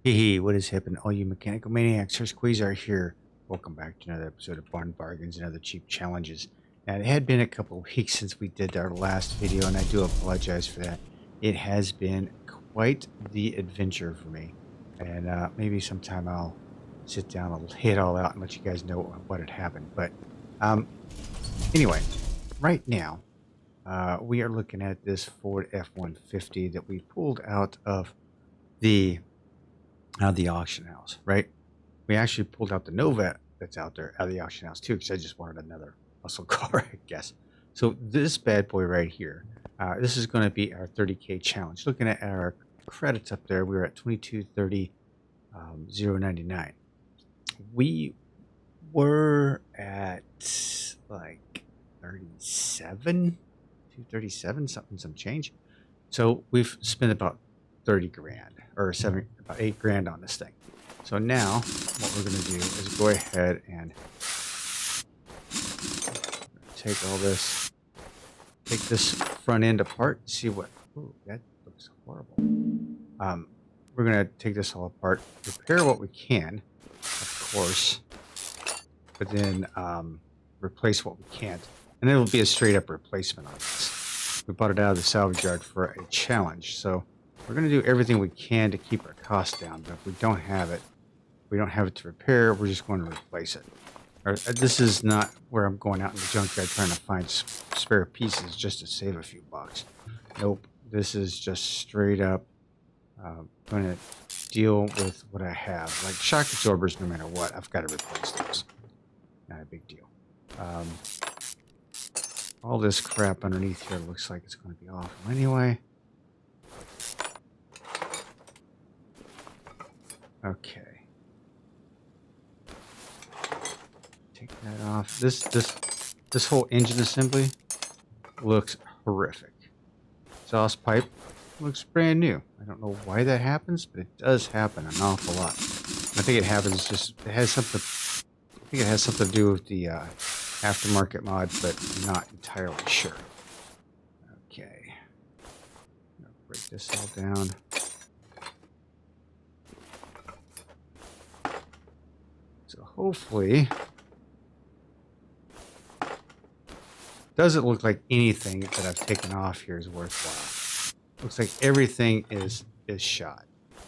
Hey, what is happening, all you mechanical maniacs? Here's Quayzar here. Welcome back to another episode of Barn Bargains and Other Cheap Challenges. Now, it had been a couple of weeks since we did our last video, and I do apologize for that. It has been quite the adventure for me, and maybe sometime I'll sit down and lay it all out and let you guys know what had happened. But anyway, right now, we are looking at this Ford F-150 that we pulled out of the auction house, right? We actually pulled out the Nova that's out there out of the auction house too, because I just wanted another muscle car, I guess. So this bad boy right here, this is going to be our 30K challenge. Looking at our credits up there, we were at 2230, 099. We were at like 37, 237, something, some change. So we've spent about 30 grand or about 8 grand on this thing. So now what we're going to do is go ahead and take this front end apart and see what, ooh, that looks horrible. We're going to take this all apart, repair what we can, of course, but then replace what we can't. And it'll be a straight up replacement on this. We bought it out of the salvage yard for a challenge. So we're going to do everything we can to keep our costs down. But if we don't have it to repair, we're just going to replace it. This is not where I'm going out in the junkyard trying to find spare pieces just to save a few bucks. Nope. This is just straight up going to deal with what I have. Like shock absorbers, no matter what, I've got to replace those. Not a big deal. All this crap underneath here looks like it's going to be awful anyway. Okay. Take that off. This whole engine assembly looks horrific. Exhaust pipe looks brand new. I don't know why that happens, but it does happen an awful lot. I think it happens I think it has something to do with the aftermarket mod, but I'm not entirely sure. Okay. I'm gonna break this all down. So hopefully, doesn't look like anything that I've taken off here is worthwhile. Looks like everything is shot.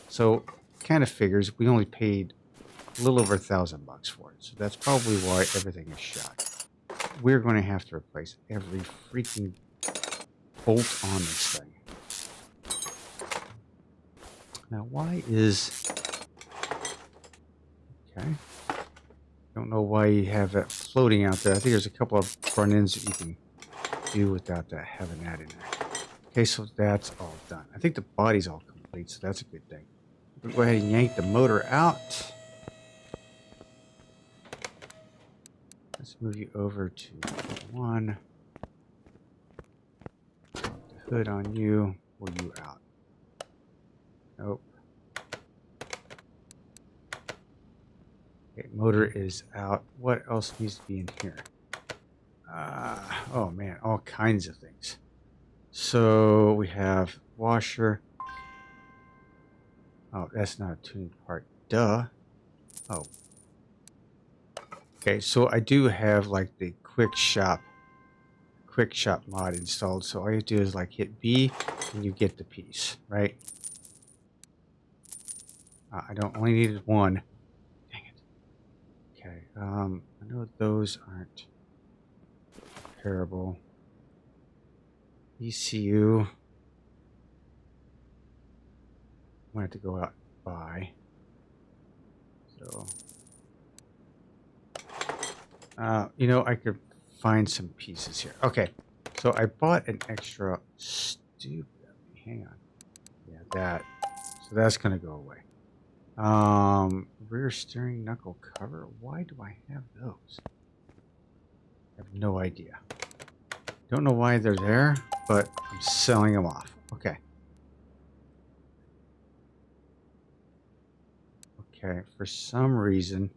So kind of figures we only paid a little over $1,000 for it. So that's probably why everything is shot. We're going to have to replace every freaking bolt on this thing. Now, why is... Okay. Don't know why you have that floating out there. I think there's a couple of front ends that you can do without that having that in there. Okay, so that's all done. I think the body's all complete, so that's a good thing. We'll go ahead and yank the motor out. Let's move you over to 1. Put the hood on you. Pull you out. Nope. Okay, motor is out. What else needs to be in here? Oh man, all kinds of things. So we have washer. Oh, that's not a tuning part. Duh. Oh. Okay, so I do have like the quick shop mod installed. So all you do is like hit B and you get the piece, right? I only needed 1. Dang it. Okay, I know those aren't repairable. ECU. I'm gonna have to go out and buy. So, you know, I could find some pieces here. Okay, so I bought an extra stupid. Hang on. Yeah, that. So that's gonna go away. Rear steering knuckle cover. Why do I have those? I have no idea. Don't know why they're there, but I'm selling them off. Okay. Okay, for some reason.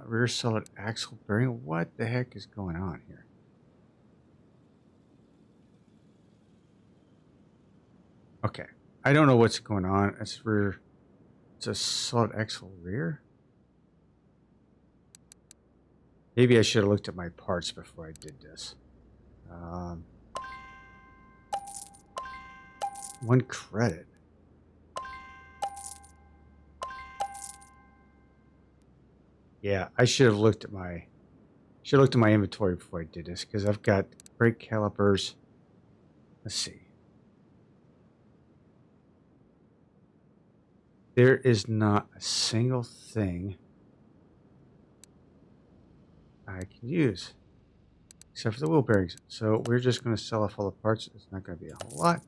Rear solid axle bearing. What the heck is going on here? Okay. I don't know what's going on. It's rear. It's a solid axle rear. Maybe I should have looked at my parts before I did this. One credit. Yeah, I should have looked at my inventory before I did this because I've got brake calipers. Let's see. There is not a single thing I can use except for the wheel bearings. So we're just going to sell off all the parts. It's not going to be a whole lot.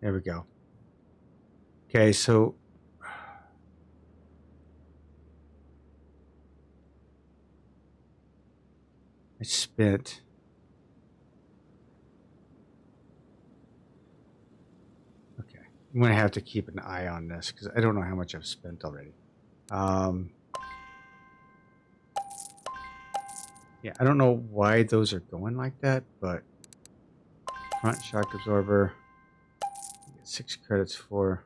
There we go. Okay, so I spent I'm going to have to keep an eye on this because I don't know how much I've spent already. Yeah, I don't know why those are going like that, but front shock absorber, 6 credits for.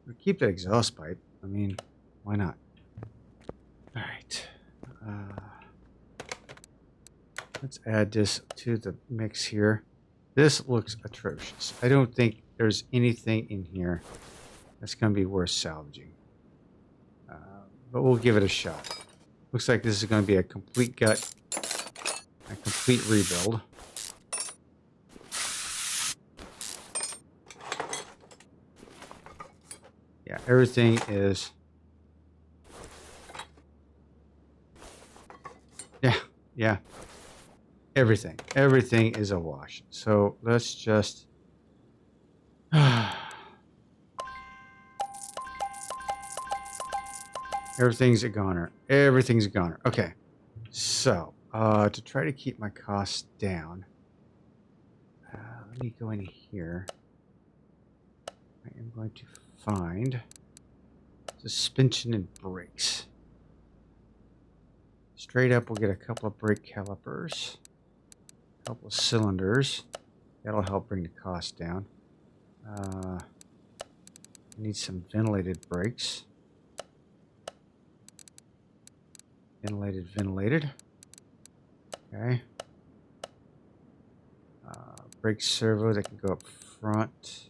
We'll keep that exhaust pipe. I mean, why not? All right. Let's add this to the mix here. This looks atrocious. I don't think there's anything in here that's going to be worth salvaging. But we'll give it a shot. Looks like this is going to be a complete gut, a complete rebuild. Yeah, everything is... Yeah. Everything is a wash. So let's just... Everything's a goner. Everything's a goner. Okay. So, to try to keep my costs down, let me go in here. I am going to find suspension and brakes. Straight up, we'll get a couple of brake calipers, a couple of cylinders. That'll help bring the cost down. Need some ventilated brakes. Ventilated. Okay. Brake servo that can go up front.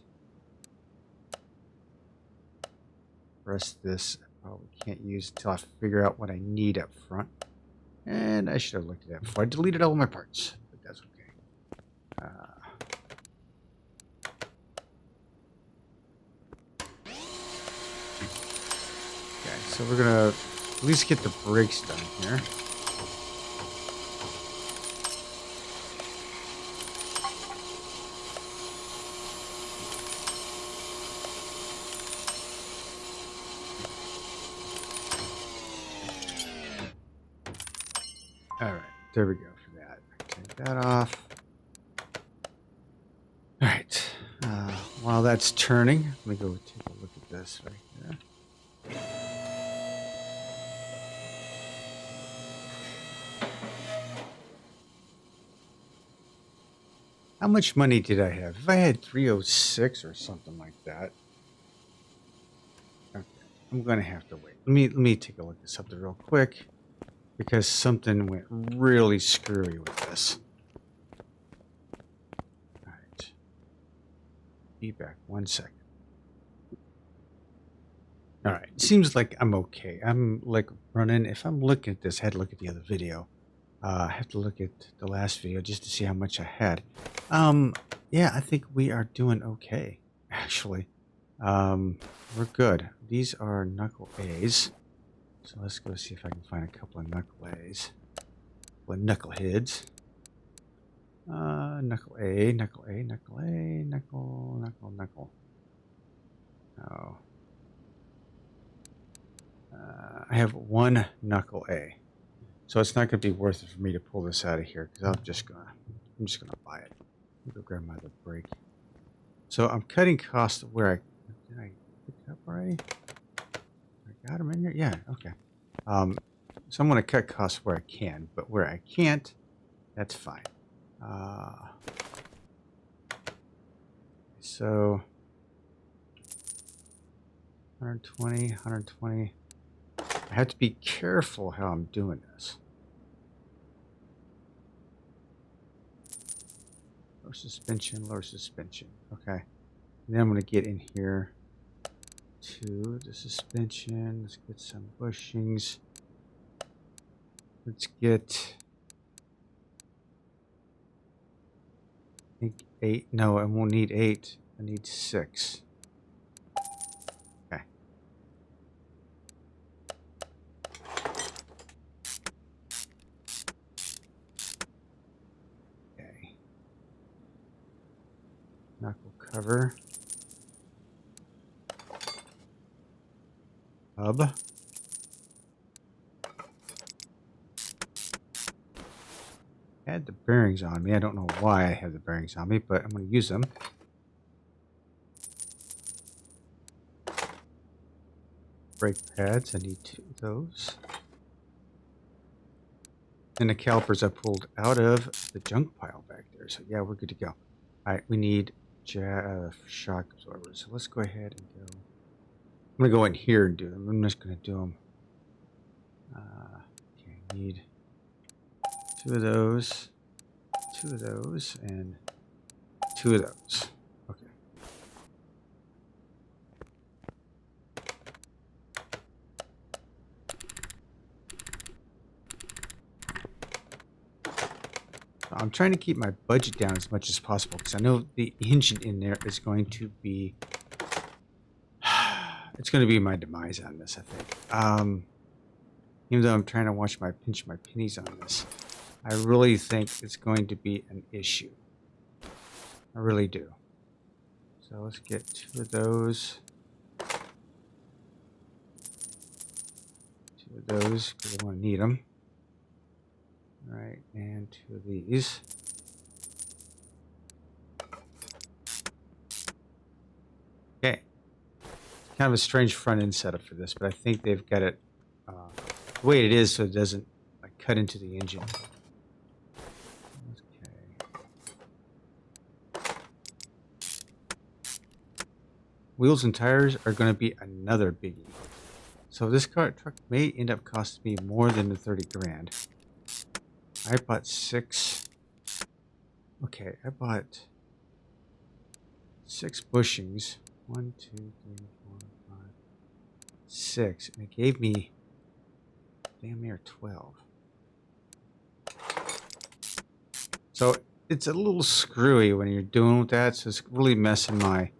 Rest of this I probably can't use until I figure out what I need up front. And I should have looked at that before I deleted all my parts, but that's okay. Okay, so we're gonna at least get the brakes done here. All right, there we go for that. Take that off. All right, while that's turning, let me go take a look at this right here. How much money did I have? If I had 306 or something like that. Okay, I'm going to have to wait. Let me take a look at something real quick because something went really screwy with this. All right. Be back 1 second. All right. Seems like I'm okay. I'm like running. If I'm looking at this, I had to look at the other video. I have to look at the last video just to see how much I had. Yeah, I think we are doing okay, actually. We're good. These are knuckle A's. So let's go see if I can find a couple of knuckle A's. Well, knuckleheads. Knuckle A, knuckle A, knuckle A, knuckle. Oh. I have one knuckle A. So it's not going to be worth it for me to pull this out of here because I'm just gonna buy it. Let me go grab my other brake. So I'm cutting costs where did I pick it up already? I got them in here. Yeah. Okay. So I'm going to cut costs where I can, but where I can't, that's fine. So 120, 120. I have to be careful how I'm doing this. Lower suspension, lower suspension. Okay. And then I'm going to get in here to the suspension. Let's get some bushings. Let's get, I think 8. No, I won't need 8. I need 6. Okay. Okay. Knuckle cover. Hub. I had the bearings on me. I don't know why I have the bearings on me, but I'm going to use them. Brake pads. I need 2 of those. And the calipers I pulled out of the junk pile back there. So yeah, we're good to go. All right, we need shock absorbers. So let's go ahead and go. I'm going to go in here and do them. I'm just going to do them. Okay, I need 2 of those, 2 of those, and 2 of those. Okay. I'm trying to keep my budget down as much as possible because I know the engine in there is going to be, it's going to be my demise on this, I think. Even though I'm trying to pinch my pennies on this, I really think it's going to be an issue. I really do. So let's get 2 of those. 2 of those because I want to need them. All right, and 2 of these. Okay. Kind of a strange front end setup for this, but I think they've got it the way it is so it doesn't like cut into the engine. Wheels and tires are going to be another biggie. So this truck may end up costing me more than the 30 grand. I bought 6. Okay, I bought 6 bushings. 1, 2, 3, 4, 5, 6. And it gave me damn near 12. So it's a little screwy when you're doing with that. So it's really messing with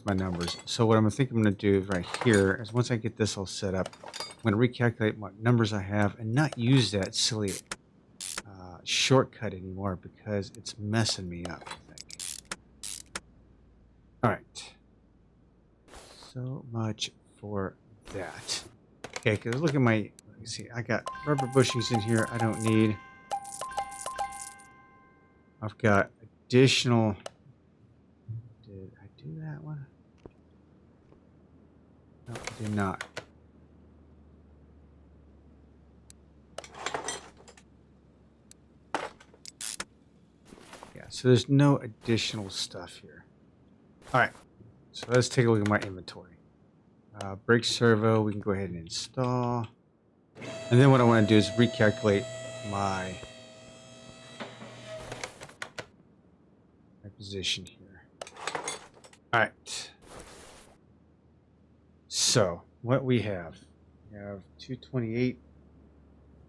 my numbers. So what I'm thinking I'm going to do right here is once I get this all set up, I'm going to recalculate what numbers I have and not use that silly shortcut anymore because it's messing me up, I think. All right. So much for that. Okay, because look at my, let me see, I got rubber bushings in here I don't need. I've got additional. Did I do that one? No, I did not. Yeah, so there's no additional stuff here. All right, so let's take a look at my inventory. Brake servo, we can go ahead and install. And then what I want to do is recalculate my position here. All right. So what we have 228,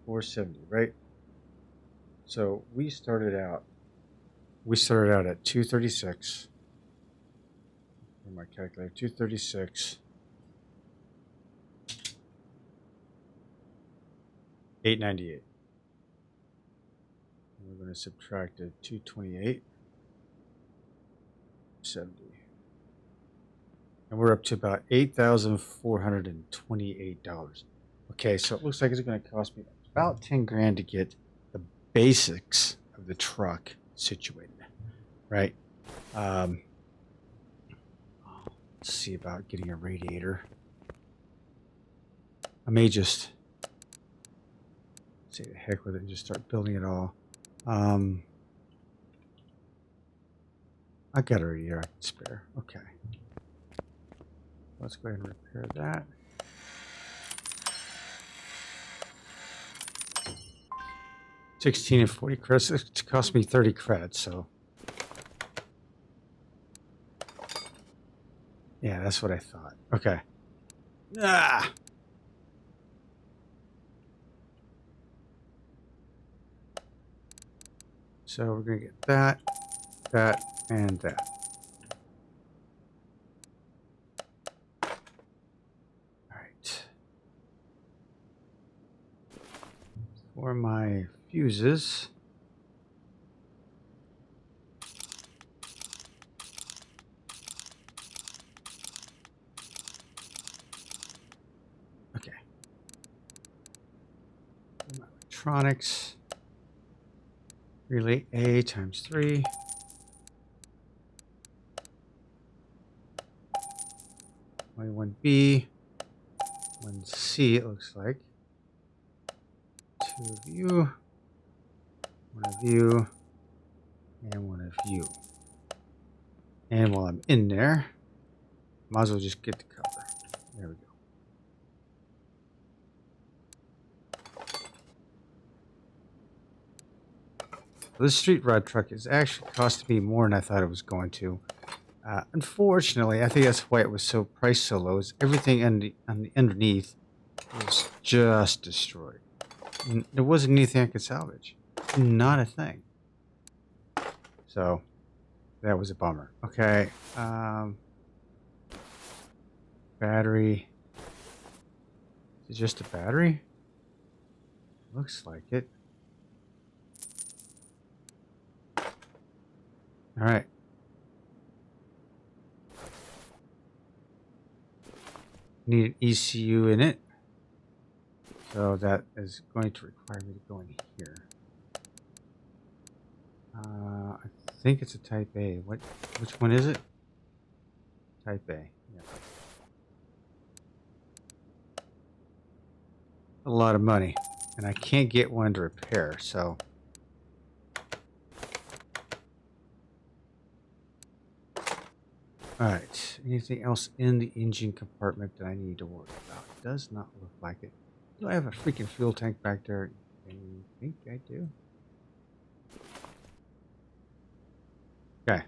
470, right? So we started out at 236. On my calculator, 236. 898. And we're going to subtract a 228. 70. And we're up to about $8,428. Okay, so it looks like it's going to cost me about 10 grand to get the basics of the truck situated, right? Let's see about getting a radiator. I may just say the heck with it and just start building it all. I got a radiator I can spare. Okay. Let's go ahead and repair that. $16 and 40 credits. It cost me 30 credits, so yeah, that's what I thought. Okay. Ah. So we're gonna get that, that, and that. All right. For my fuses. Okay. For my electronics. Relay A times 3. Only one B. One C, it looks like. 2 of you. 1 of you. And 1 of you. And while I'm in there, might as well just get the cover. There we go. This street rod truck is actually costing me more than I thought it was going to. Unfortunately, I think that's why it was so priced so low. Is everything on the underneath was just destroyed. There wasn't anything I could salvage. Not a thing. So that was a bummer. Okay. Battery. Is it just a battery? Looks like it. All right. Need an ECU in it. So that is going to require me to go in here. I think it's a Type A. Which one is it? Type A. Yeah. A lot of money. And I can't get one to repair, so. Alright. Anything else in the engine compartment that I need to worry about? It does not look like it. Do I have a freaking fuel tank back there? I think I do. Okay.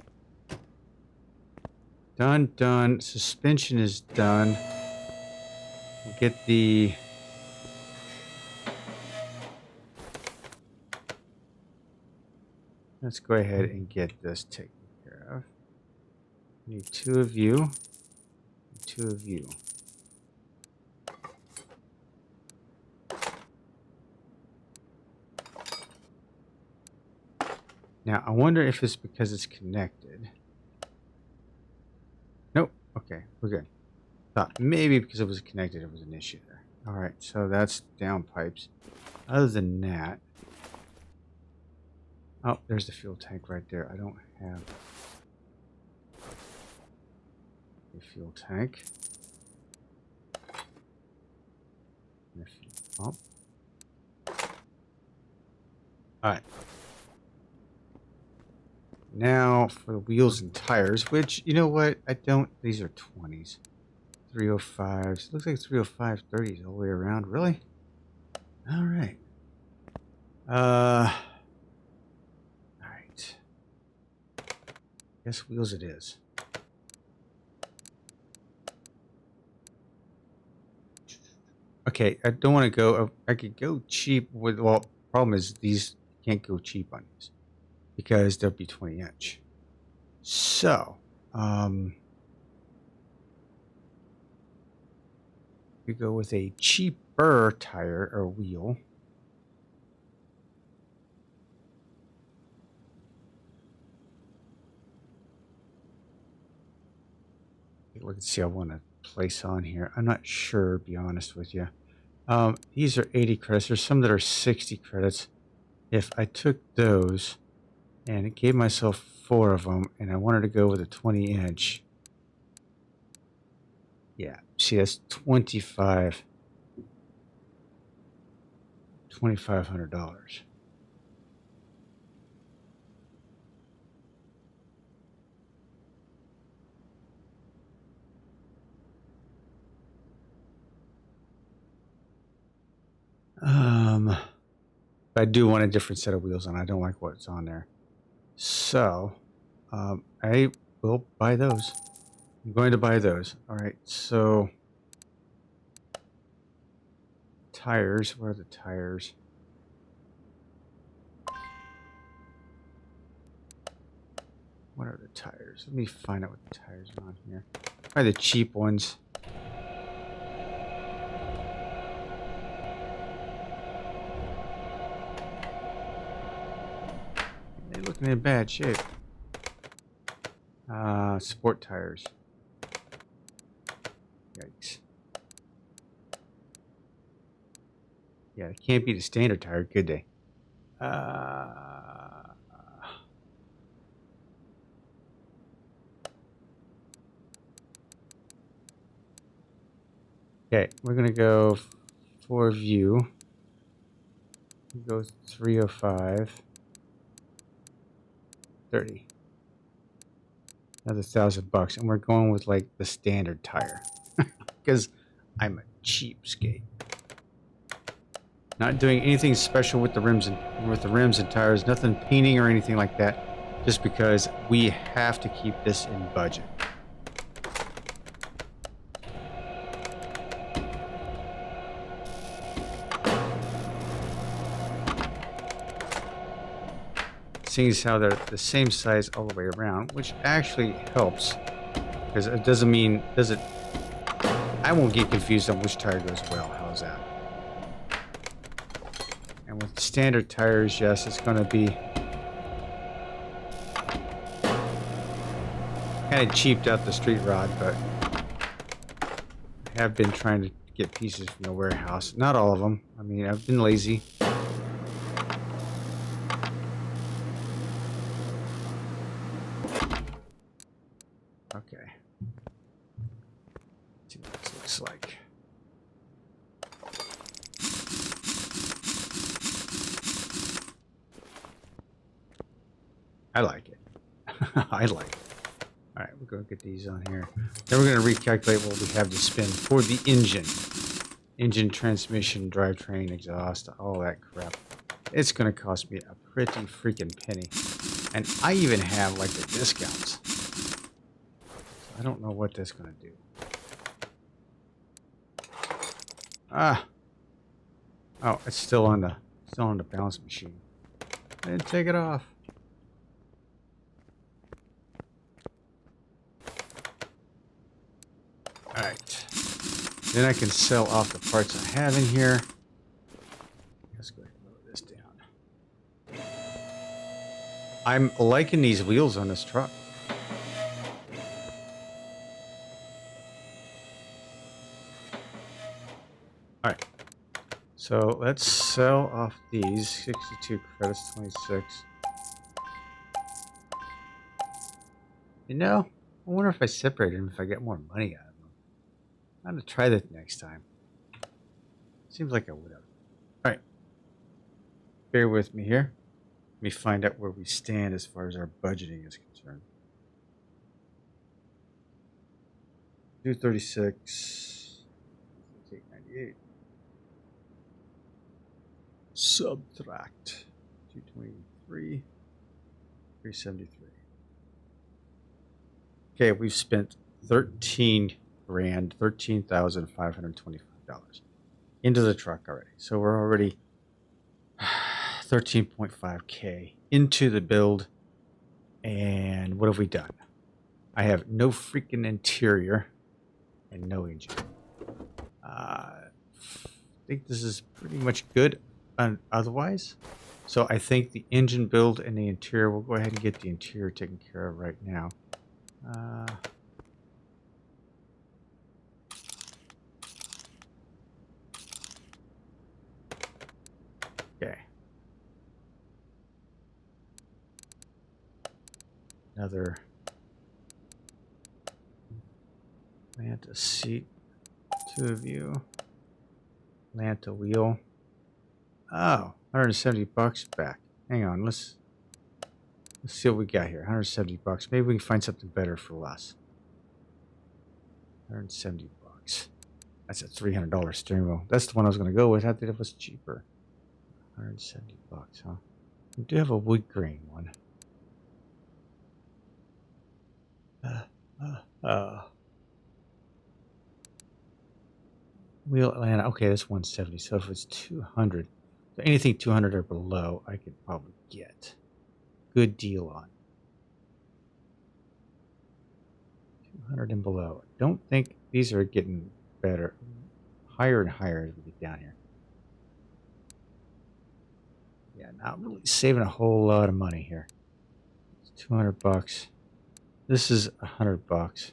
Done. Suspension is done. We'll get the... Let's go ahead and get this taken care of. Need 2 of you. 2 of you. Now, I wonder if it's because it's connected. Nope. Okay, we're good. Thought maybe because it was connected, it was an issue there. All right, so that's down pipes. Other than that... Oh, there's the fuel tank right there. I don't have a fuel tank. And a fuel pump. All right. Now for the wheels and tires, which, you know what? I don't... These are 20s. 305s. Looks like 305 30s all the way around. Really? All right. All right. Guess wheels it is. Okay, I don't want to go... I could go cheap with... Well, problem is these can't go cheap on these because they'll be 20 inch. So, we go with a cheaper tire or wheel. Look and see. I want to place on here. I'm not sure, to be honest with you. These are 80 credits. There's some that are 60 credits. If I took those and gave myself 4 of them, and I wanted to go with a 20 inch. Yeah, see, that's $2,500. But I do want a different set of wheels on. I don't like what's on there. So, I will buy those. I'm going to buy those. All right, so tires. Where are the tires? What are the tires? Let me find out what the tires are on here. Probably the cheap ones. They're looking in bad shape. Sport tires. Yikes. Yeah, it can't be the standard tire, could they? Okay, we're gonna go for view. Go 305. 30. Another $1,000, and we're going with like the standard tire because I'm a cheapskate. Not doing anything special with the rims and tires. Nothing painting or anything like that. Just because we have to keep this in budget. Seeing as how they're the same size all the way around, which actually helps because it doesn't mean I won't get confused on which tire goes well. How's that? And with standard tires, yes, it's going to be kind of cheaped out the street rod, but I have been trying to get pieces from the warehouse. Not all of them. I mean, I've been lazy. Okay. Let's see what this looks like. I like it. I like it. All right, we're going to get these on here. Then we're going to recalculate what we have to spend for the engine. Engine, transmission, drivetrain, exhaust, all that crap. It's going to cost me a pretty freaking penny. And I even have like the discounts. So I don't know what that's going to do. Oh, it's still on the balance machine. I didn't take it off. All right. Then I can sell off the parts I have in here. Let's go ahead and lower this down. I'm liking these wheels on this truck. All right. So let's sell off these. 62 credits, 26. You know, I wonder if I separate them if I get more money out of them. I'm going to try that next time. Seems like I would have. All right. Bear with me here. Let me find out where we stand as far as our budgeting is concerned. 236. 898. Subtract 223. 373. Okay, we've spent $13,525 into the truck already. So we're already 13.5K into the build. And what have we done? I have no freaking interior and no engine. I think this is pretty much good otherwise. So I think the engine build and the interior, we'll go ahead and get the interior taken care of right now. Okay. Another Lanta seat, 2 of you. Lanta wheel. Oh, $170 back. Hang on, let's see what we got here. $170. Maybe we can find something better for less. $170. That's a $300 steering wheel. That's the one I was going to go with. I think it was cheaper. 170 bucks, huh? We do have a wood grain one. Wheel Atlanta. Okay, that's 170. So if it's 200, so anything 200 or below, I could probably get good deal on. 200 and below. I don't think these are getting better, higher and higher as we get down here. Yeah, not really saving a whole lot of money here. It's 200 bucks. This is 100 bucks.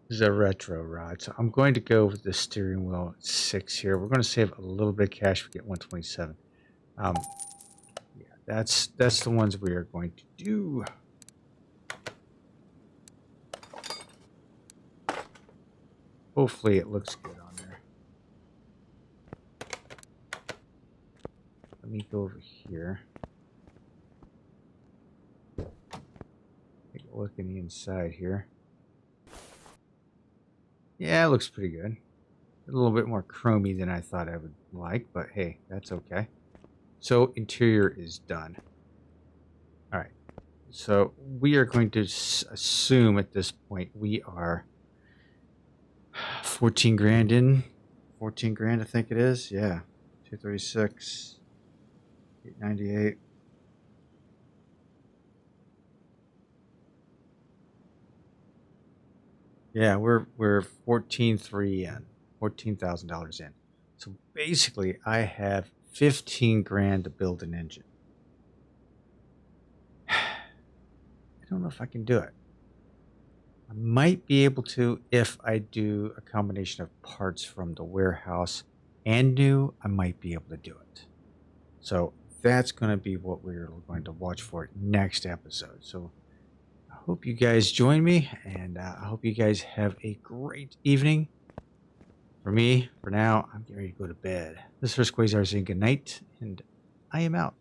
This is a retro rod, so I'm going to go with the steering wheel at 6 here. We're going to save a little bit of cash. We get 127. Yeah, that's the ones we are going to do. Hopefully it looks good on there. Let me go over here. Take a look in the inside here. Yeah, it looks pretty good. A little bit more chromy than I thought I would like, but hey, that's okay. So interior is done. All right. So we are going to assume at this point we are 14 grand in. 14 grand, I think it is. Yeah. 236, 898. Yeah, we're 14.3 in, $14,000 in. So basically, I have 15 grand to build an engine. I don't know if I can do it. I might be able to if I do a combination of parts from the warehouse and new. I might be able to do it. So that's going to be what we're going to watch for next episode. So I hope you guys join me, and I hope you guys have a great evening. For me, for now, I'm getting ready to go to bed. This is Quayzar saying good night, and I am out.